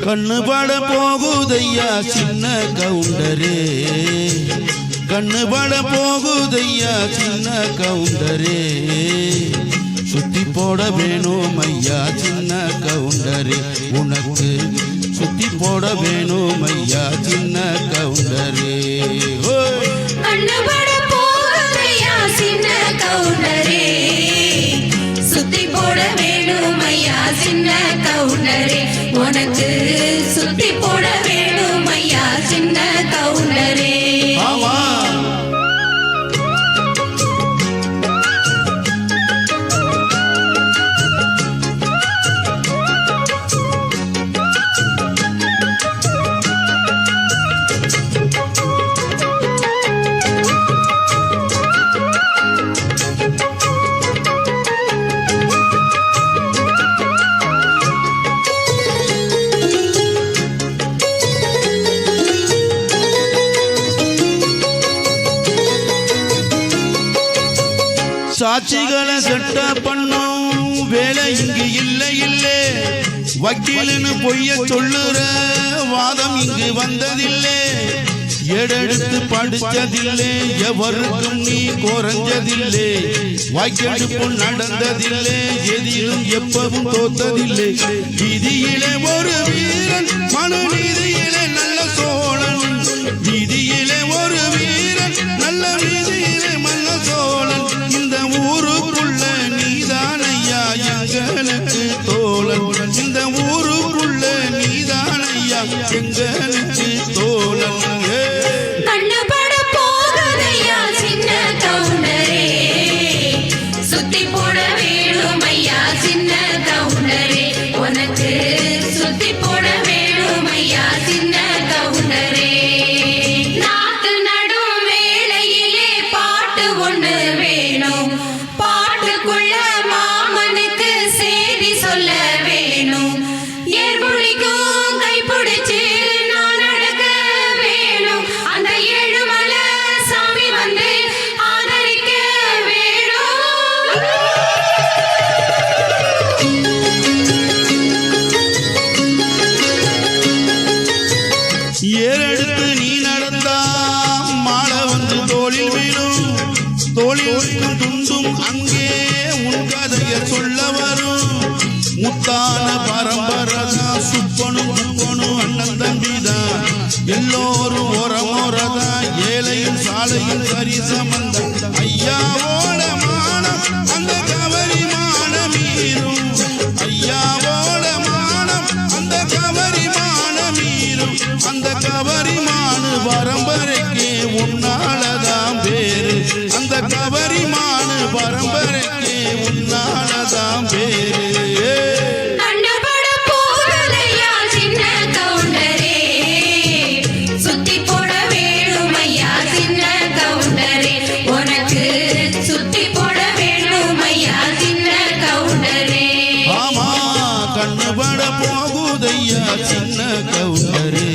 கண்ணுபட போகுதையா சின்ன கவுண்டரே, கண்ணுபட போகுதையா சின்ன கவுண்டரே, சுத்தி போட வேணும் ஐயா சின்ன கவுண்டரே, உனக்கு சுத்தி போட வேணும் ஐயா சின்ன கவுண்டரே. கண்ணுபட போகுதையா சின்ன கவுண்டரே, சுத்தி போட வேணும் ஐயா சின்ன கவுண்டரே, உனக்கு சுத்தி போட வேணும் ஐயா சின்ன கவுண்டரே. சாட்சிகளை செட்ட பண்ணும் வேலை இங்கு இல்லை இல்லை, வக்கீலுன்னு பொய்ய சொல்லுற வாதம் இங்கு வந்ததில்லை, ஏடெடுத்து படிச்சதில்லை, எவருக்கும் நீ குறைஞ்சதில்லை, வாய்க்கெடுப்பு நடந்ததில்லை, எதிலும் எப்பவும் தோத்ததில்லை, விதியிலே ஒரு வீரன் மனுநீதியிலே நல்ல சோழன், விதியிலே ஒரு வீரன் நல்ல வீதியிலே மல்ல சோழன், இந்த ஊருக்குள்ள நீதானையா எங்களுக்கு தோழன், இந்த ஊருக்குள்ள நீதானையா எங்களுக்கு தோழன். கண்ணுபட போகுதையா சின்ன கவுண்டரே, சுத்தி போட வேணும் ஐயா சின்ன கவுண்டரே, உனக்கு சுத்தி போட வேணும் ஐயா சின்ன கவுண்டரே. நாத்து நடும் வேளையிலே பாட்டு ஒண்ணு வேணும், பாட்டுக்குள்ள மாமனுக்கு செய்தி சொல்ல வேணும், ஏர்புலிக்கும் கைப்பிடிச்சு நான் நடக்க வேணும், அந்த ஏழுமலை சாமி வந்து ஆதரிக்க வேணும். ஏறெடுத்து நீ நடந்தா மாலை வந்து தோளில் வீழும், தோளில் துண்டும் அங்கே உன் கதைய சொல்ல வரும், முத்தான பரம்பரதான் சுப்பனும் முப்பனும் அண்ணன் தம்பிதான், எல்லோரும் ஒரமோரதான், ஏழையும் சாலையும் சரிசமந்தான், ஐயாவோட மானம் அந்த கவரி மானமீரும், ஐயாவோட மானம் அந்த கவரி மானமீரும், அந்த கவரிமானு பரம்பரைக்கு உன்னாலதான் பேரு, அந்த கவரிமானு பரம்பரைக்கு உன்னாலதான் பேரு. கண்ணுபட போகுதையா சின்ன கவுண்டரே, சுத்தி போட வேணும் ஐயா சின்ன கவுண்டரே, உனக்கு சுத்தி போட வேணும் ஐயா சின்ன கவுண்டரே. ஆமா கண்ணுபட போகுதையா சின்ன கவுண்டரே.